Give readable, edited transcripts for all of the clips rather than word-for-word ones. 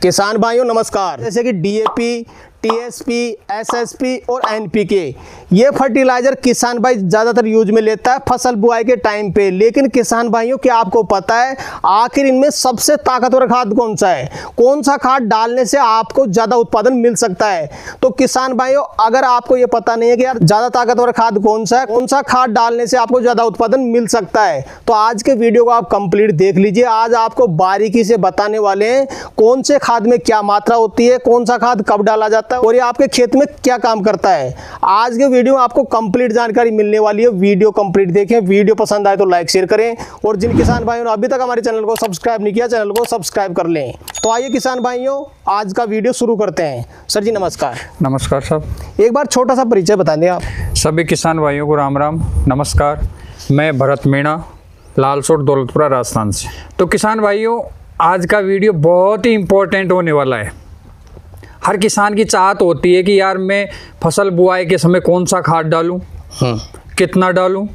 किसान भाइयों नमस्कार। जैसे कि डीएपी, टीएसपी, एसएसपी और एनपीके ये फर्टिलाइजर किसान भाई ज़्यादातर यूज में लेता है फसल बुआई के टाइम पे। लेकिन किसान भाइयों क्या आपको पता है आखिर इनमें सबसे ताकतवर खाद कौन सा है? कौन सा खाद डालने से आपको ज़्यादा उत्पादन मिल सकता है? तो किसान भाइयों अगर आपको ये पता नहीं है कि यार ज़्यादा ताकतवर खाद कौन सा है, कौन सा खाद डालने से आपको ज़्यादा उत्पादन मिल सकता है, तो आज के वीडियो को आप कंप्लीट देख लीजिए। आज आपको बारीकी से बताने वाले हैं कौन से खाद में क्या मात्रा होती है, कौन सा खाद कब डाला जाता है और ये आपके खेत में क्या काम करता है। आज के वीडियो में आपको कंप्लीट जानकारी मिलने वाली है। वीडियो कंप्लीट देखें, वीडियो पसंद आए तो लाइक शेयर करें और जिन किसान भाइयों ने अभी तक हमारे चैनल को सब्सक्राइब नहीं किया चैनल को सब्सक्राइब कर लें। तो आइए किसान भाइयों आज का वीडियो शुरू करते हैं। सर जी नमस्कार। नमस्कार साहब। एक बार छोटा सा परिचय बता दें आप। सभी किसान भाइयों को राम राम नमस्कार। मैं भरत मीणा, लालसोट दौलतपुरा राजस्थान से। तो किसान भाइयों आज का वीडियो बहुत ही इम्पोर्टेंट होने वाला है। हर किसान की चाहत होती है कि यार मैं फसल बुआई के समय कौन सा खाद डालूं, कितना डालूं,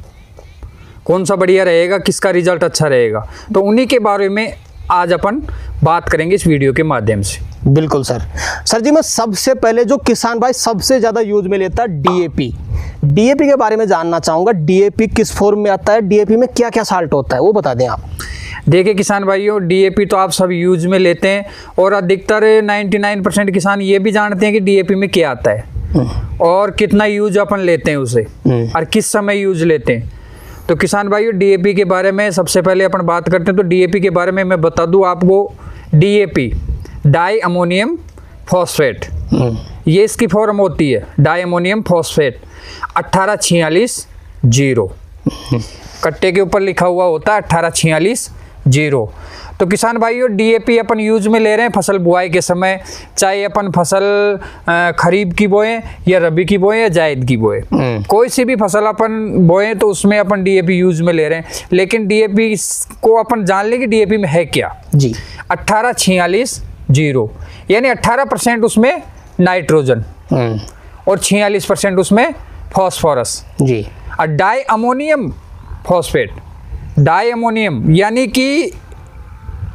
कौन सा बढ़िया रहेगा, किसका रिजल्ट अच्छा रहेगा। तो उन्हीं के बारे में आज अपन बात करेंगे इस वीडियो के माध्यम से। बिल्कुल सर। सर जी मैं सबसे पहले जो किसान भाई सबसे ज़्यादा यूज में लेता है डीएपी के बारे में जानना चाहूँगा। डीएपी किस फॉर्म में आता है, डीएपी में क्या क्या साल्ट होता है वो बता दें आप। देखिए किसान भाइयों डीएपी तो आप सब यूज में लेते हैं और अधिकतर 99% किसान ये भी जानते हैं कि डीएपी में क्या आता है और कितना यूज अपन लेते हैं उसे और किस समय यूज लेते हैं। तो किसान भाइयों डीएपी के बारे में सबसे पहले अपन बात करते हैं। तो डीएपी के बारे में मैं बता दूं आपको, डीएपी डाई अमोनियम फॉस्फेट, ये इसकी फॉर्म होती है डाई अमोनियम फॉस्फेट 1846-0। कट्टे के ऊपर लिखा हुआ होता है 1846-0। तो किसान भाइयों डीएपी अपन यूज में ले रहे हैं फसल बुआई के समय, चाहे अपन फसल खरीफ की बोएं या रबी की बोएं या जायद की बोएं, कोई सी भी फसल अपन बोएं तो उसमें अपन डीएपी यूज में ले रहे हैं। लेकिन डीएपी को अपन जान लें कि डीएपी में है क्या जी। 1846-0 यानी 18% उसमें नाइट्रोजन और 46% उसमें फॉस्फोरस जी। और di ammonium phosphate, di ammonium यानी कि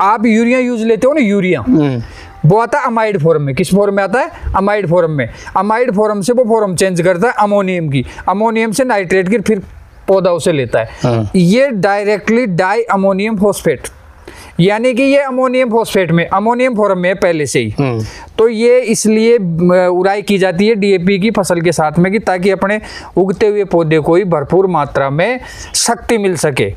आप यूरिया यूज लेते हो ना, यूरिया वो आता है अमाइड फॉर्म में। किस फॉर्म में आता है? अमाइड फॉर्म में। अमाइड फॉर्म से वो फॉर्म चेंज करता है अमोनियम की, अमोनियम से नाइट्रेट की, फिर पौधा उसे लेता है। ये डायरेक्टली डाई अमोनियम फॉस्फेट यानी कि ये अमोनियम फॉस्फेट में, अमोनियम फॉर्म में है पहले से ही। तो ये इसलिए उड़ाई की जाती है डीएपी की फसल के साथ में कि ताकि अपने उगते हुए पौधे को ही भरपूर मात्रा में शक्ति मिल सके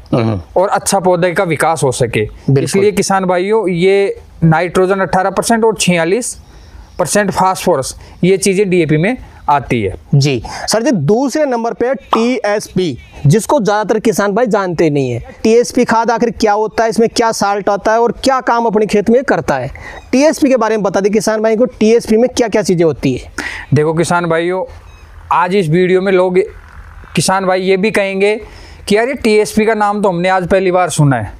और अच्छा पौधे का विकास हो सके। इसलिए किसान भाइयों ये नाइट्रोजन 18% और 46% फास्फोरस ये चीजें डीएपी में आती है जी। सर जी दूसरे नंबर पे टीएसपी, जिसको ज्यादातर किसान भाई जानते नहीं है। टीएसपी खाद आखिर क्या होता है, इसमें क्या साल्ट आता है और क्या काम अपने खेत में करता है? टीएसपी के बारे में बता दें किसान भाई को, टीएसपी में क्या क्या चीजें होती है। देखो किसान भाइयों आज इस वीडियो में लोग किसान भाई ये भी कहेंगे कि यार ये टीएसपी का नाम तो हमने आज पहली बार सुना है।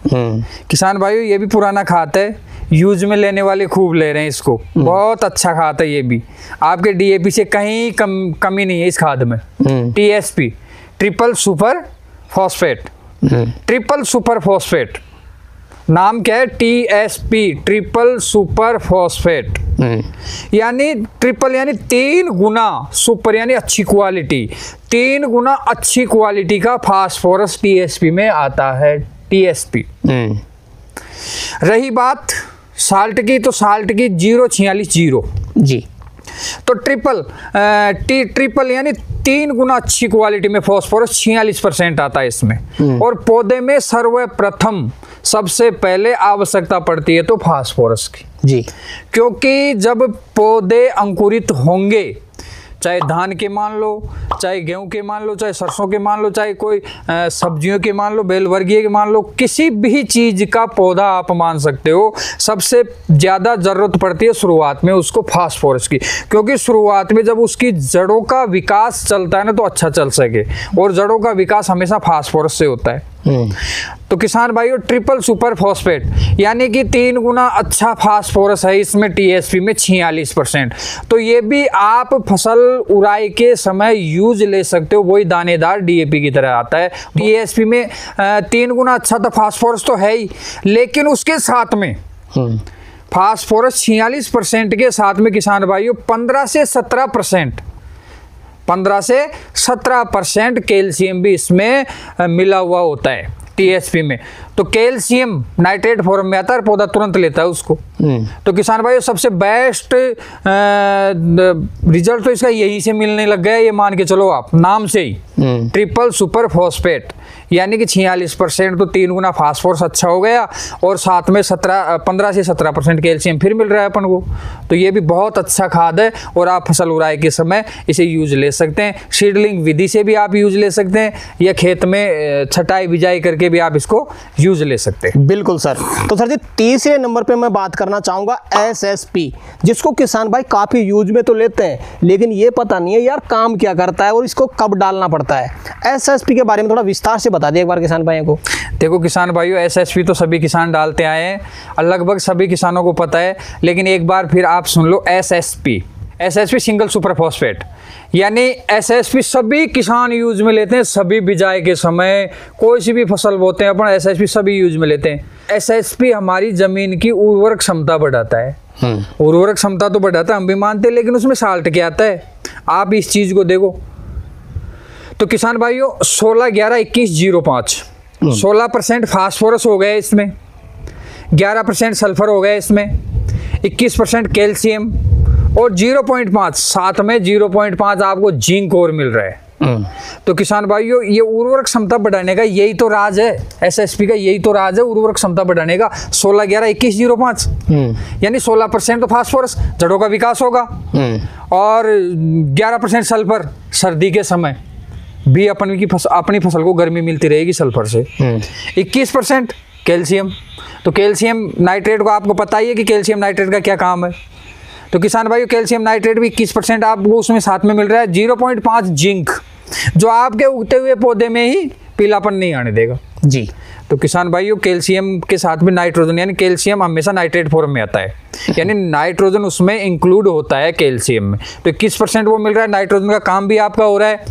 किसान भाइयों ये भी पुराना खाद है, यूज में लेने वाले खूब ले रहे हैं इसको, बहुत अच्छा खाद है ये भी। आपके डीएपी से कहीं कमी नहीं है इस खाद में। TSP triple super phosphate, triple super phosphate नाम क्या है? टीएसपी ट्रिपल सुपर फॉस्फेट यानी ट्रिपल यानी 3 गुना, सुपर यानी अच्छी क्वालिटी, 3 गुना अच्छी क्वालिटी का फास्फोरस टीएसपी में आता है। टीएसपी रही बात साल्ट की, तो साल्ट की 046-0 जी। तो ट्रिपल यानी 3 गुना अच्छी क्वालिटी में फॉस्फोरस 46% आता है इसमें। और पौधे में सर्वप्रथम सबसे पहले आवश्यकता पड़ती है तो फास्फोरस की जी, क्योंकि जब पौधे अंकुरित होंगे, चाहे धान के मान लो, चाहे गेहूं के मान लो, चाहे सरसों के मान लो, चाहे कोई सब्जियों के मान लो, बेलवर्गीय के मान लो, किसी भी चीज का पौधा आप मान सकते हो, सबसे ज्यादा जरूरत पड़ती है शुरुआत में उसको फास्फोरस की। क्योंकि शुरुआत में जब उसकी जड़ों का विकास चलता है ना तो अच्छा चल सके, और जड़ों का विकास हमेशा फास्फोरस से होता है। तो किसान भाइयों ट्रिपल सुपर फॉस्फेट यानी कि 3 गुना अच्छा फास्फोरस है इसमें, टीएसपी में 46%। तो ये भी आप फसल उड़ाई के समय यूज ले सकते हो, वही दानेदार डीएपी की तरह आता है। टीएसपी में 3 गुना अच्छा तो फास्फोरस तो है ही, लेकिन उसके साथ में फास्फोरस 46% के साथ में किसान भाइयों 15 से 17% कैल्शियम भी इसमें मिला हुआ होता है टीएसपी में। तो कैल्शियम नाइट्रेट फॉर्म में आता है, पौधा तुरंत लेता है उसको। तो किसान भाइयों सबसे बेस्ट रिजल्ट तो इसका यहीं से मिलने लग गया, ये मान के चलो आप नाम से ही, ट्रिपल सुपर फॉस्फेट, यानी कि 46% तो 3 गुना फास्फोरस अच्छा हो गया, और साथ में 15 से 17% कैल्शियम फिर मिल रहा है अपन को। तो ये भी बहुत अच्छा खाद है, और आप फसल उड़ाई के समय इसे यूज ले सकते हैं। सीडलिंग विधि से भी आप यूज ले सकते हैं, या खेत में छटाई बिजाई करके भी आप इसको यूज ले सकते हैं। बिल्कुल सर। तो सर जी तीसरे नंबर पे मैं बात करना चाहूंगा एसएसपी, जिसको किसान भाई काफी यूज में तो लेते हैं, लेकिन ये पता नहीं है यार काम क्या करता है और इसको कब डालना पड़ता है। एसएसपी के बारे में थोड़ा विस्तार से बता दिए एक बार किसान भाइयों को। देखो किसान भाइयों, एसएसपी तो सभी किसान डालते आए हैं, लगभग सभी किसानों को पता है, लेकिन एक बार फिर आप सुन लो एसएसपी सिंगल सुपर फॉस्फेट, यानी एसएसपी सभी किसान यूज में लेते हैं। सभी बिजाई के समय कोई सी भी फसल बोते हैं अपन, एसएसपी सभी यूज में लेते हैं। एसएसपी हमारी जमीन की उर्वरक क्षमता बढ़ाता है। उर्वरक क्षमता तो बढ़ाता है, हम भी मानते हैं, लेकिन उसमें साल्ट क्या आता है, आप इस चीज को देखो। तो किसान भाइयों 16-11-21-05 16% फास्फोरस हो गया इसमें, 11% सल्फर हो गया इसमें, 21% कैल्शियम, और 0.5 साथ में 0.5 आपको जिंक और मिल रहा है। तो किसान भाइयों ये उर्वरक क्षमता बढ़ाने का यही तो राज है, एसएसपी का यही तो राज है, उर्वरक क्षमता बढ़ाने का। 16-11-21-05 यानी 16% तो फास्फोरस, जड़ों का विकास होगा, और 11% सल्फर, सर्दी के समय भी अपनी फसल को गर्मी मिलती रहेगी सल्फर से। 21% कैल्शियम, तो कैल्शियम नाइट्रेट को आपको पता ही है कि कैल्शियम नाइट्रेट का क्या काम है। तो किसान भाइयों कैल्शियम नाइट्रेट भी 21% आपको उसमें साथ में मिल रहा है। 0.5 जिंक, जो आपके उगते हुए पौधे में ही पीलापन नहीं आने देगा जी। तो किसान भाइयों कैल्शियम के साथ में नाइट्रोजन, यानी कैल्शियम हमेशा नाइट्रेट फॉर्म में आता है, यानी नाइट्रोजन उसमें इंक्लूड होता है कैल्शियम में। तो 21% वो मिल रहा है, नाइट्रोजन का काम भी आपका हो रहा है।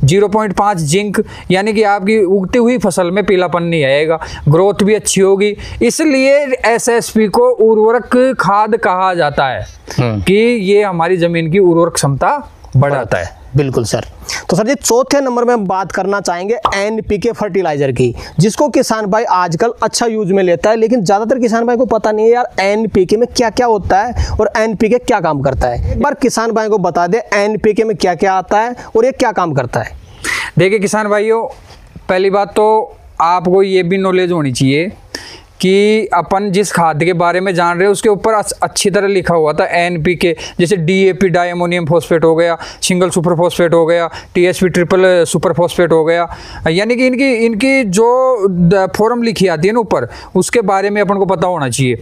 0.5 जिंक, यानी कि आपकी उगती हुई फसल में पीलापन नहीं आएगा, ग्रोथ भी अच्छी होगी। इसलिए एसएसपी को उर्वरक खाद कहा जाता है कि ये हमारी जमीन की उर्वरक क्षमता बढ़ाता है। बिल्कुल सर। तो सर जी चौथे नंबर में बात करना चाहेंगे एनपीके फर्टिलाइजर की, जिसको किसान भाई आजकल अच्छा यूज में लेता है, लेकिन ज्यादातर किसान भाई को पता नहीं है यार एनपीके में क्या क्या होता है और एनपीके क्या काम करता है। एक बार किसान भाई को बता दे एनपीके में क्या क्या आता है और ये क्या काम करता है। देखिए किसान भाइयों, पहली बात तो आपको ये भी नॉलेज होनी चाहिए कि अपन जिस खाद के बारे में जान रहे हैं उसके ऊपर अच्छी तरह लिखा हुआ था एनपीके, जैसे डीएपी डाई अमोनियम फॉस्फेट हो गया, सिंगल सुपर फॉस्फेट हो गया, टीएसपी ट्रिपल सुपर फॉस्फेट हो गया, यानी कि इनकी जो फॉर्म लिखी आती है ना ऊपर, उसके बारे में अपन को पता होना चाहिए।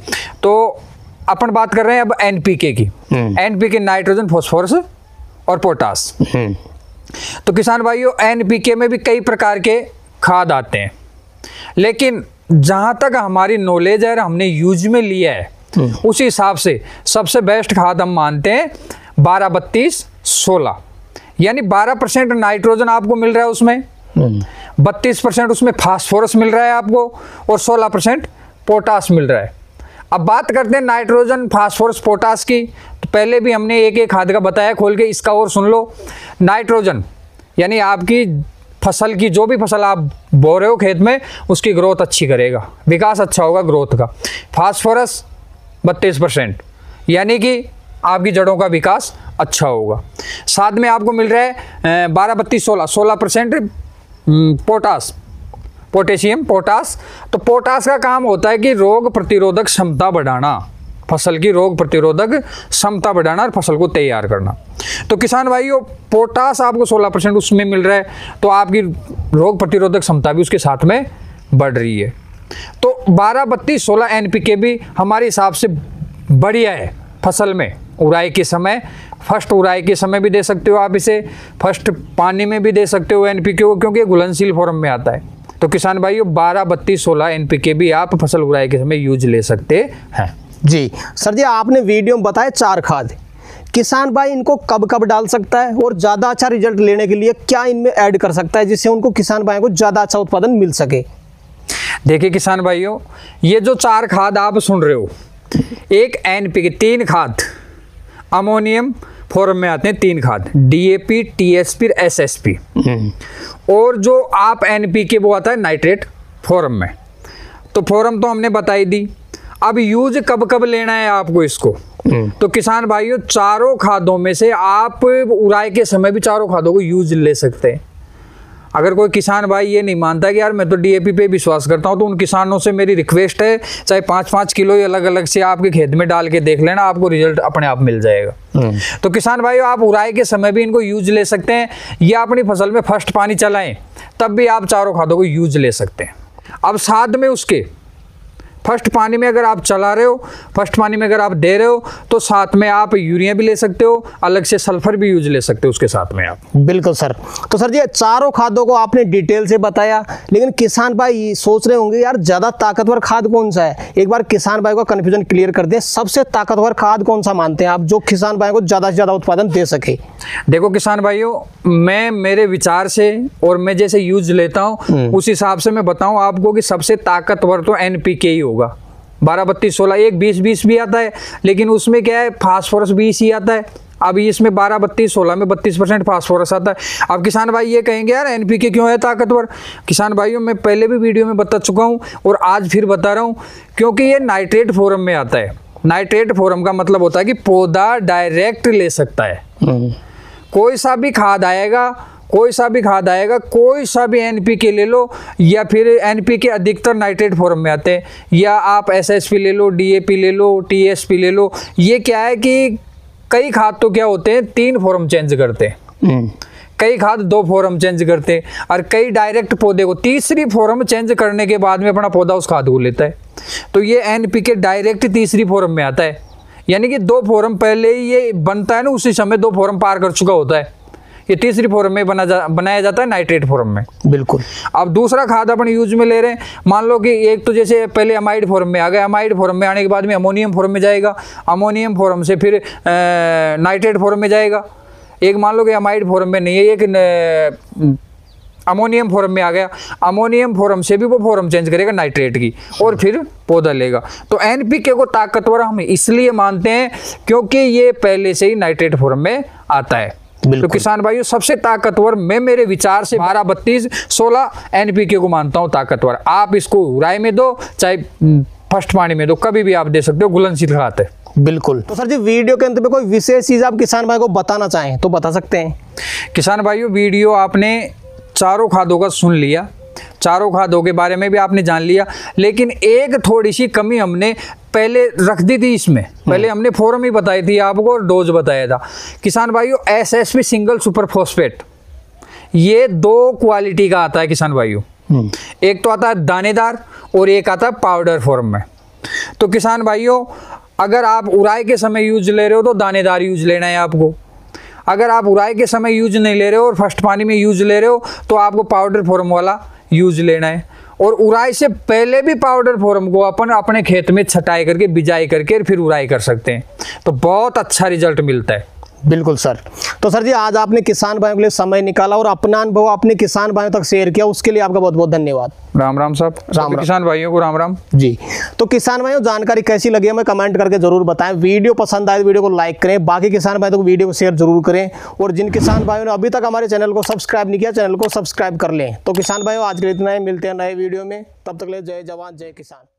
तो अपन बात कर रहे हैं अब एनपीके की। एनपीके नाइट्रोजन, फॉस्फोरस और पोटास। तो किसान भाइयों एनपीके में भी कई प्रकार के खाद आते हैं, लेकिन जहां तक हमारी नॉलेज है और हमने यूज में लिया है उस हिसाब से सबसे बेस्ट खाद हम मानते हैं 12-32-16, यानी 12% नाइट्रोजन आपको मिल रहा है उसमें, 32% उसमें फास्फोरस मिल रहा है आपको, और 16% पोटास मिल रहा है। अब बात करते हैं नाइट्रोजन, फास्फोरस, पोटास की। तो पहले भी हमने एक एक खाद का बताया, खोल के इसका और सुन लो। नाइट्रोजन यानी आपकी फसल की जो भी फसल आप बो रहे हो खेत में उसकी ग्रोथ अच्छी करेगा, विकास अच्छा होगा ग्रोथ का। फास्फोरस 32%, यानी कि आपकी जड़ों का विकास अच्छा होगा। साथ में आपको मिल रहा है 12-32-16 पोटास, पोटेशियम, पोटास। तो पोटास का काम होता है कि रोग प्रतिरोधक क्षमता बढ़ाना, फसल की रोग प्रतिरोधक क्षमता बढ़ाना और फसल को तैयार करना। तो किसान भाइयों पोटास आपको 16% उसमें मिल रहा है, तो आपकी रोग प्रतिरोधक क्षमता भी उसके साथ में बढ़ रही है। तो 12-32-16 एनपीके भी हमारे हिसाब से बढ़िया है फसल में उड़ाई के समय। फर्स्ट उड़ाई के समय भी दे सकते हो आप इसे, फर्स्ट पानी में भी दे सकते हो एनपीके को, क्योंकि घुलनशील फॉर्म में आता है। तो किसान भाइयों 12-32-16 एनपीके भी आप फसल उड़ाई के समय यूज ले सकते हैं। जी सर जी, आपने वीडियो में बताया 4 खाद, किसान भाई इनको कब कब डाल सकता है और ज़्यादा अच्छा रिजल्ट लेने के लिए क्या इनमें ऐड कर सकता है जिससे उनको किसान भाई को ज़्यादा अच्छा उत्पादन मिल सके। देखिए किसान भाइयों, ये जो 4 खाद आप सुन रहे हो एक एनपीके, 3 खाद अमोनियम फॉर्म में आते हैं, 3 खाद, डीएपी, टीएसपी, एसएसपी। और जो आप एनपीके वो आता है नाइट्रेट फॉर्म में। तो फॉर्म तो हमने बताई दी। अब यूज कब कब लेना है आपको इसको, तो किसान भाइयों चारों खादों में से आप उड़ाई के समय भी चारों खादों को यूज ले सकते हैं। अगर कोई किसान भाई ये नहीं मानता कि यार मैं तो डीएपी पे विश्वास करता हूँ, तो उन किसानों से मेरी रिक्वेस्ट है चाहे 5-5 किलो अलग अलग से आपके खेत में डाल के देख लेना, आपको रिजल्ट अपने आप मिल जाएगा। तो किसान भाइयों आप उड़ाई के समय भी इनको यूज ले सकते हैं, या अपनी फसल में फर्स्ट पानी चलाएं तब भी आप चारों खादों को यूज ले सकते हैं। अब साथ में उसके फर्स्ट पानी में अगर आप चला रहे हो, फर्स्ट पानी में अगर आप दे रहे हो, तो साथ में आप यूरिया भी ले सकते हो, अलग से सल्फर भी यूज ले सकते हो उसके साथ में आप। बिल्कुल सर। तो सर जी चारों खादों को आपने डिटेल से बताया, लेकिन किसान भाई सोच रहे होंगे यार ज़्यादा ताकतवर खाद कौन सा है। एक बार किसान भाई को कन्फ्यूजन क्लियर कर दें, सबसे ताकतवर खाद कौन सा मानते हैं आप जो किसान भाई को ज़्यादा से ज़्यादा उत्पादन दे सके। देखो किसान भाइयों, मैं मेरे विचार से और मैं जैसे यूज लेता हूँ उस हिसाब से मैं बताऊँ आपको कि सबसे ताकतवर तो एनपीके ही होगा। 12-32-16, एक 20-20 भी आता है, लेकिन उसमें क्या है फास्फोरस 20 ही आता है। अब इसमें 12-32-16 में 32% फास्फोरस आता है। अब किसान भाई ये कहेंगे यार एनपीके क्यों है ताकतवर। किसान भाइयों मैं पहले भी वीडियो में बता चुका हूँ और आज फिर बता रहा हूँ, क्योंकि ये नाइट्रेट फॉर्म में आता है। नाइट्रेट फॉर्म का मतलब होता है कि पौधा डायरेक्ट ले सकता है। कोई सा भी खाद आएगा, कोई सा भी एनपीके ले लो, या फिर एनपीके अधिकतर नाइट्रेट फॉर्म में आते हैं, या आप एसएसपी ले लो, डीएपी ले लो, टीएसपी ले लो। ये क्या है कि कई खाद तो क्या होते हैं 3 फॉर्म चेंज करते हैं, कई खाद 2 फॉर्म चेंज करते हैं, और कई डायरेक्ट पौधे को तीसरी फॉर्म चेंज करने के बाद में अपना पौधा उस खाद को लेता है। तो ये एनपीके डायरेक्ट तीसरी फॉर्म में आता है, यानी कि 2 फॉर्म पहले ही ये बनता है ना, उसी समय 2 फॉर्म पार कर चुका होता है। ये तीसरी फॉर्म में बनाया जाता है नाइट्रेट फॉर्म में। बिल्कुल। अब दूसरा खाद अपन यूज में ले रहे हैं, मान लो कि एक तो जैसे पहले अमाइड फॉर्म में आ गया, अमाइड फॉर्म में आने के बाद में अमोनियम फॉर्म में जाएगा, अमोनियम फॉर्म से फिर नाइट्रेट फॉर्म में जाएगा। एक मान लो कि अमाइड फॉर्म में नहीं है, एक अमोनियम फॉर्म में आ गया, अमोनियम फॉर्म से भी वो फॉर्म चेंज करेगा नाइट्रेट की, और फिर पौधा लेगा। तो एनपीके को ताकतवर हम इसलिए मानते हैं क्योंकि ये पहले से ही नाइट्रेट फॉर्म में आता है। तो किसान भाइयों सबसे ताकतवर मैं मेरे विचार से 12-32-16 एनपीके को मानता हूं ताकतवर। आप इसको राई में दो चाहे फर्स्ट पानी में दो, कभी भी आप दे सकते हो, घुलनशील खाद है। बिल्कुल। तो सर जी वीडियो के अंत में कोई विशेष चीज आप किसान भाई को बताना चाहें तो बता सकते हैं। किसान भाइयों वीडियो आपने चारों खादों का सुन लिया, चारों खादों के बारे में भी आपने जान लिया, लेकिन एक थोड़ी सी कमी हमने पहले रख दी थी इसमें। पहले हमने फॉर्म ही बताई थी आपको और डोज बताया था। किसान भाइयों एसएसपी सिंगल सुपर फॉस्फेट ये 2 क्वालिटी का आता है किसान भाइयों। एक तो आता है दानेदार और एक आता है पाउडर फॉर्म में। तो किसान भाइयों अगर आप उड़ाई के समय यूज ले रहे हो तो दानेदार यूज लेना है आपको। अगर आप उड़ाई के समय यूज नहीं ले रहे हो और फर्स्ट पानी में यूज ले रहे हो तो आपको पाउडर फॉर्म वाला यूज लेना है। और उड़ाई से पहले भी पाउडर फॉर्म को अपन अपने खेत में छटाई करके बिजाई करके फिर उड़ाई कर सकते हैं, तो बहुत अच्छा रिजल्ट मिलता है। बिल्कुल सर। तो सर जी आज आपने किसान भाइयों के लिए समय निकाला और अपना अनुभव अपने किसान भाइयों तक शेयर किया, उसके लिए आपका बहुत बहुत धन्यवाद। राम राम साहब। राम किसान भाइयों को राम राम जी। तो किसान भाइयों जानकारी कैसी लगी हमें कमेंट करके जरूर बताएं। वीडियो पसंद आए तो वीडियो को लाइक करें, बाकी किसान भाइयों को वीडियो को शेयर जरूर करें, और जिन किसान भाइयों ने अभी तक हमारे चैनल को सब्सक्राइब नहीं किया चैनल को सब्सक्राइब कर लें। तो किसान भाइयों आज के लिए इतना ही, मिलते हैं नए वीडियो में, तब तक ले जय जवान जय किसान।